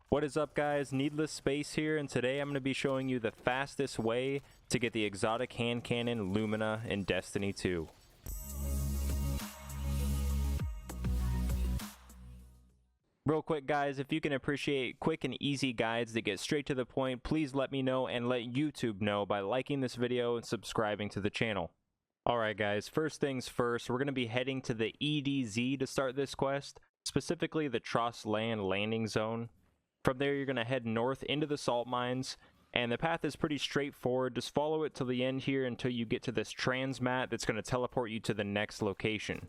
What is up, guys? NeedlessSpace here, and today I'm going to be showing you the fastest way to get the exotic hand cannon Lumina in Destiny 2. Real quick, guys, if you can appreciate quick and easy guides that get straight to the point, please let me know and let YouTube know by liking this video and subscribing to the channel. Alright guys, first things first, we're going to be heading to the EDZ to start this quest, specifically the Tross Land landing zone. From there, you're going to head north into the salt mines, and the path is pretty straightforward. Just follow it to the end here until you get to this transmat that's going to teleport you to the next location.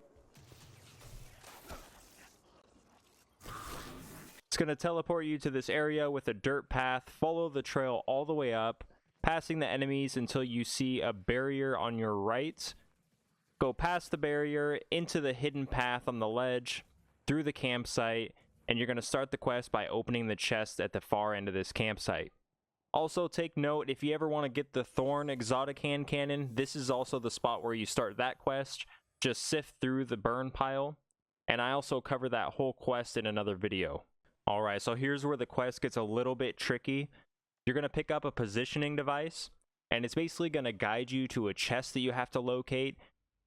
It's going to teleport you to this area with a dirt path. Follow the trail all the way up, passing the enemies until you see a barrier on your right. Go past the barrier, into the hidden path on the ledge, through the campsite, and you're going to start the quest by opening the chest at the far end of this campsite. Also, take note, if you ever want to get the Thorn exotic hand cannon, this is also the spot where you start that quest. Just sift through the burn pile, and I also cover that whole quest in another video. Alright, so here's where the quest gets a little bit tricky. You're going to pick up a positioning device, and it's basically going to guide you to a chest that you have to locate,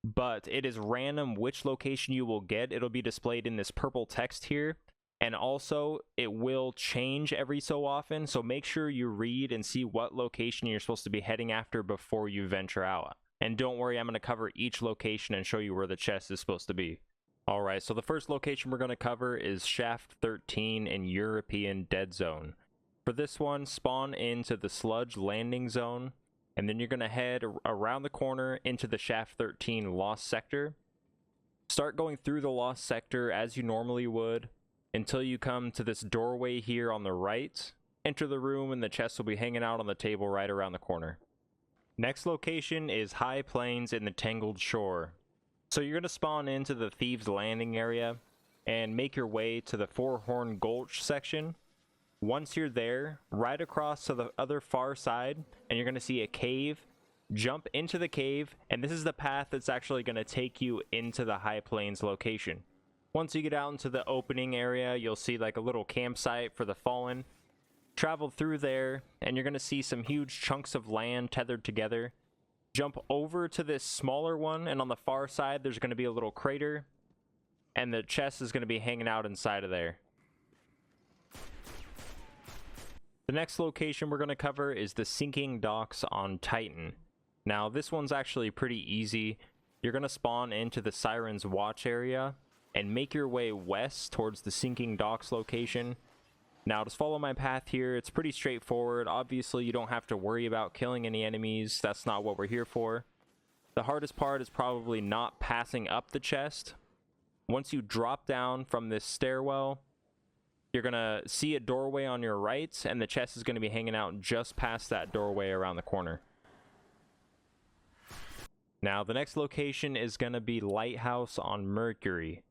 but it is random which location you will get. It'll be displayed in this purple text here. And also, it will change every so often, so make sure you read and see what location you're supposed to be heading after before you venture out. And don't worry, I'm going to cover each location and show you where the chest is supposed to be. Alright, so the first location we're going to cover is Shaft 13 in European Dead Zone. For this one, spawn into the Sludge Landing Zone, and then you're going to head around the corner into the Shaft 13 Lost Sector. Start going through the Lost Sector as you normally would, until you come to this doorway here on the right. Enter the room and the chest will be hanging out on the table right around the corner. Next location is High Plains in the Tangled Shore. So you're going to spawn into the Thieves Landing area and make your way to the Four-Horn Gulch section. Once you're there, right across to the other far side, and you're going to see a cave. Jump into the cave, and this is the path that's actually going to take you into the High Plains location. Once you get out into the opening area, you'll see like a little campsite for the Fallen. Travel through there, and you're going to see some huge chunks of land tethered together. Jump over to this smaller one, and on the far side, there's going to be a little crater, and the chest is going to be hanging out inside of there. The next location we're going to cover is the Sinking Docks on Titan. Now, this one's actually pretty easy. You're going to spawn into the Siren's Watch area and make your way west towards the Sinking Docks location. Now, just follow my path here. It's pretty straightforward. Obviously, you don't have to worry about killing any enemies. That's not what we're here for. The hardest part is probably not passing up the chest. Once you drop down from this stairwell, you're going to see a doorway on your right, and the chest is going to be hanging out just past that doorway around the corner. Now, the next location is going to be Lighthouse on Mercury.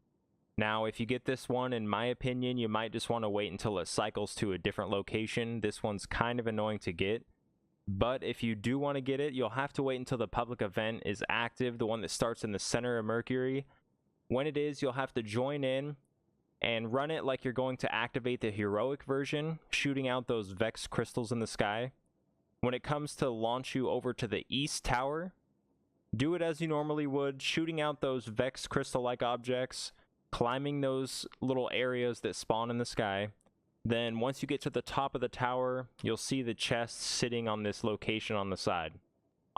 Now, if you get this one, in my opinion, you might just want to wait until it cycles to a different location. This one's kind of annoying to get. But if you do want to get it, you'll have to wait until the public event is active, the one that starts in the center of Mercury. When it is, you'll have to join in and run it like you're going to activate the heroic version, shooting out those Vex crystals in the sky. When it comes to launch you over to the East Tower, do it as you normally would, shooting out those Vex crystal-like objects, climbing those little areas that spawn in the sky. Then once you get to the top of the tower, you'll see the chest sitting on this location on the side.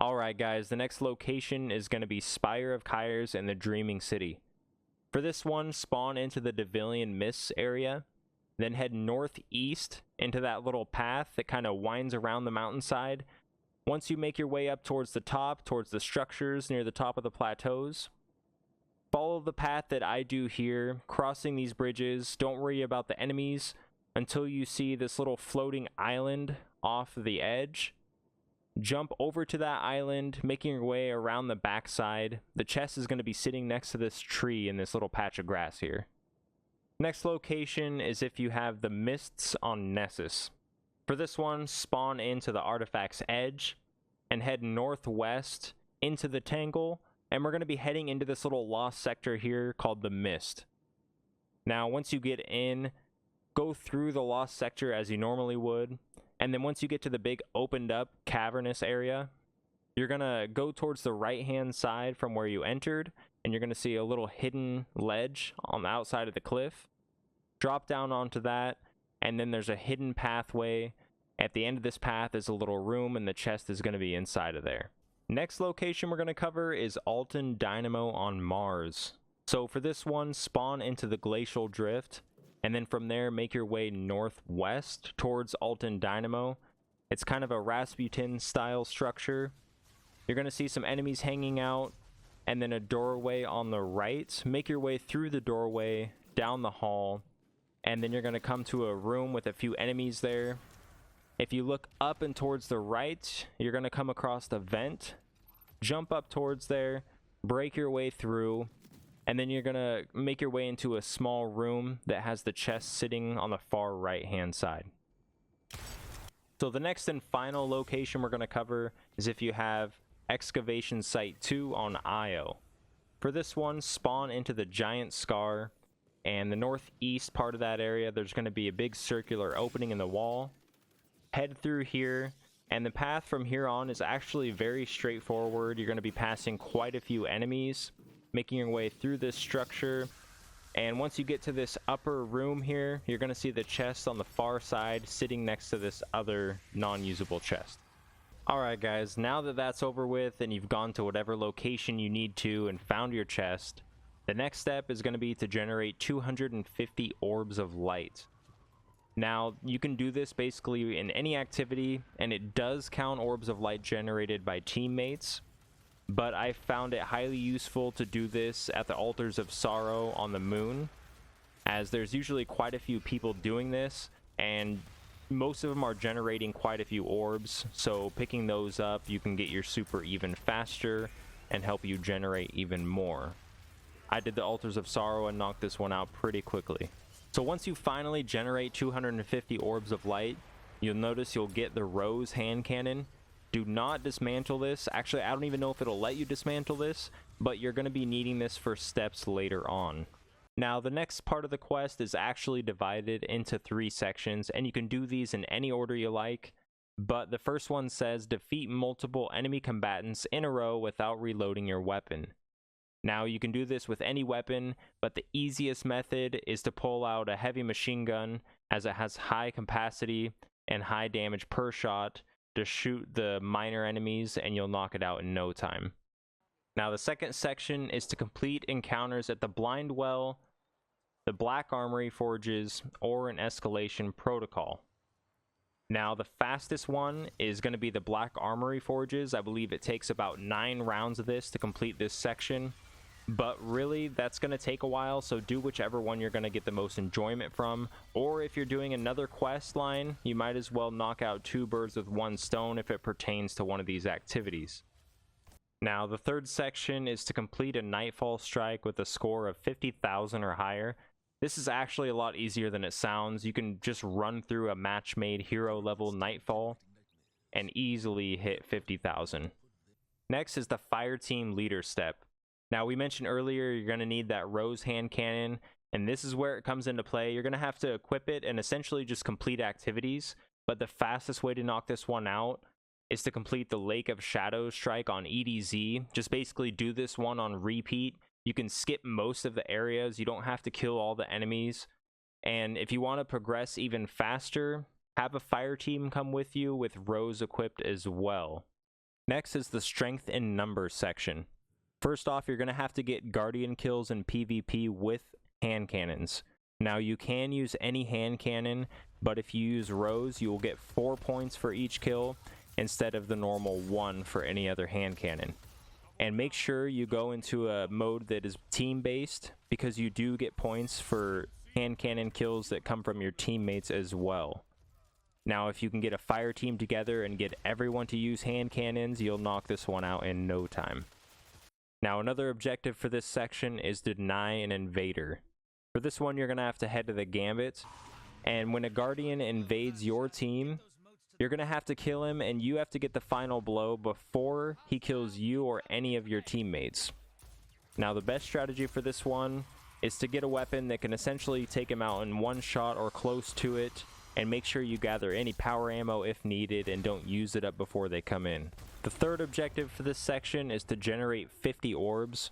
Alright guys, the next location is going to be Spire of Keyers in the Dreaming City. For this one, spawn into the Devilian Mists area, then head northeast into that little path that kind of winds around the mountainside. Once you make your way up towards the top, towards the structures near the top of the plateaus, follow the path that I do here, crossing these bridges. Don't worry about the enemies until you see this little floating island off the edge. Jump over to that island, making your way around the backside. The chest is going to be sitting next to this tree in this little patch of grass here. Next location is if you have the Mists on Nessus. For this one, spawn into the artifact's edge and head northwest into the Tangle, and we're going to be heading into this little lost sector here called the Mist. Now, once you get in, go through the lost sector as you normally would, and then once you get to the big opened up cavernous area, you're gonna go towards the right hand side from where you entered, and you're gonna see a little hidden ledge on the outside of the cliff. Drop down onto that, and then there's a hidden pathway. At the end of this path is a little room, and the chest is going to be inside of there. Next location we're going to cover is Dynamo on Mars. So for this one, spawn into the glacial drift, and then from there make your way northwest towards Dynamo. It's kind of a Rasputin style structure. You're going to see some enemies hanging out, and then a doorway on the right. Make your way through the doorway, down the hall, and then you're going to come to a room with a few enemies there. If you look up and towards the right, you're going to come across the vent. Jump up towards there, break your way through, and then you're going to make your way into a small room that has the chest sitting on the far right hand side. So the next and final location we're going to cover is if you have Excavation Site 2 on Io. For this one, spawn into the giant scar, and the northeast part of that area, there's going to be a big circular opening in the wall. Head through here, and the path from here on is actually very straightforward. You're going to be passing quite a few enemies, making your way through this structure, and once you get to this upper room here, you're going to see the chest on the far side sitting next to this other non-usable chest. Alright guys, now that that's over with and you've gone to whatever location you need to and found your chest, the next step is going to be to generate 250 orbs of light. Now, you can do this basically in any activity, and it does count orbs of light generated by teammates, but I found it highly useful to do this at the Altars of Sorrow on the moon, as there's usually quite a few people doing this, and most of them are generating quite a few orbs, so picking those up, you can get your super even faster and help you generate even more. I did the Altars of Sorrow and knocked this one out pretty quickly. So once you finally generate 250 orbs of light, you'll notice you'll get the Rose hand cannon. Do not dismantle this. Actually, I don't even know if it'll let you dismantle this, but you're going to be needing this for steps later on. Now, the next part of the quest is actually divided into 3 sections, and you can do these in any order you like, but the first one says defeat multiple enemy combatants in a row without reloading your weapon. Now, you can do this with any weapon, but the easiest method is to pull out a heavy machine gun, as it has high capacity and high damage per shot to shoot the minor enemies, and you'll knock it out in no time. Now, the second section is to complete encounters at the Blind Well, the Black Armory Forges, or an Escalation Protocol. Now, the fastest one is going to be the Black Armory Forges. I believe it takes about 9 rounds of this to complete this section. But really, that's going to take a while, so do whichever one you're going to get the most enjoyment from. Or if you're doing another quest line, you might as well knock out 2 birds with 1 stone if it pertains to one of these activities. Now, the third section is to complete a Nightfall strike with a score of 50,000 or higher. This is actually a lot easier than it sounds. You can just run through a match-made hero-level Nightfall and easily hit 50,000. Next is the Fire Team Leader step. Now, we mentioned earlier you're going to need that Rose hand cannon, and this is where it comes into play. You're going to have to equip it and essentially just complete activities, but the fastest way to knock this one out is to complete the Lake of Shadows strike on EDZ. Just basically do this one on repeat. You can skip most of the areas. You don't have to kill all the enemies. And if you want to progress even faster, have a fire team come with you with Rose equipped as well. Next is the Strength in Numbers section. First off, you're going to have to get Guardian kills in PvP with hand cannons. Now, you can use any hand cannon, but if you use Rose, you will get 4 points for each kill instead of the normal 1 for any other hand cannon. And make sure you go into a mode that is team-based, because you do get points for hand cannon kills that come from your teammates as well. Now, if you can get a fire team together and get everyone to use hand cannons, you'll knock this one out in no time. Now, another objective for this section is to deny an invader. For this one, you're going to have to head to the Gambit, and when a Guardian invades your team, you're going to have to kill him, and you have to get the final blow before he kills you or any of your teammates. Now, the best strategy for this one is to get a weapon that can essentially take him out in one shot or close to it, and make sure you gather any power ammo if needed and don't use it up before they come in. The third objective for this section is to generate 50 orbs.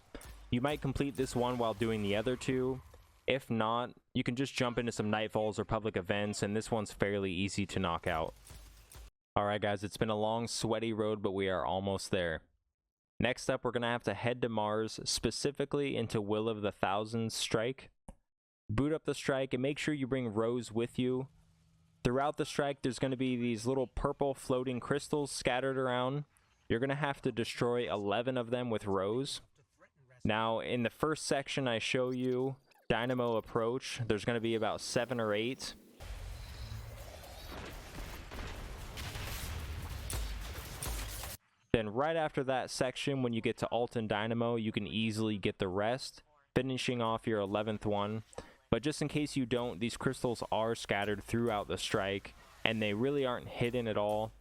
You might complete this one while doing the other two. If not, you can just jump into some Nightfalls or public events, and this one's fairly easy to knock out. Alright guys, it's been a long sweaty road, but we are almost there. Next up, we're going to have to head to Mars, specifically into Will of the Thousands Strike. Boot up the strike and make sure you bring Rose with you. Throughout the strike, there's going to be these little purple floating crystals scattered around. You're going to have to destroy 11 of them with Rose. Now, in the first section I show you, Dynamo approach, there's going to be about 7 or 8. Then right after that section, when you get to Alt and Dynamo, you can easily get the rest, finishing off your 11th one. But just in case you don't, these crystals are scattered throughout the strike, and they really aren't hidden at all.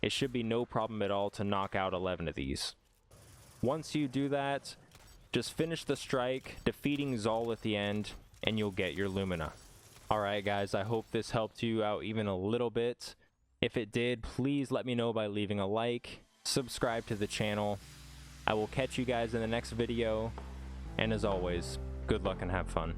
It should be no problem at all to knock out 11 of these. Once you do that, just finish the strike, defeating Zol at the end, and you'll get your Lumina. Alright guys, I hope this helped you out even a little bit. If it did, please let me know by leaving a like, subscribe to the channel. I will catch you guys in the next video, and as always, good luck and have fun.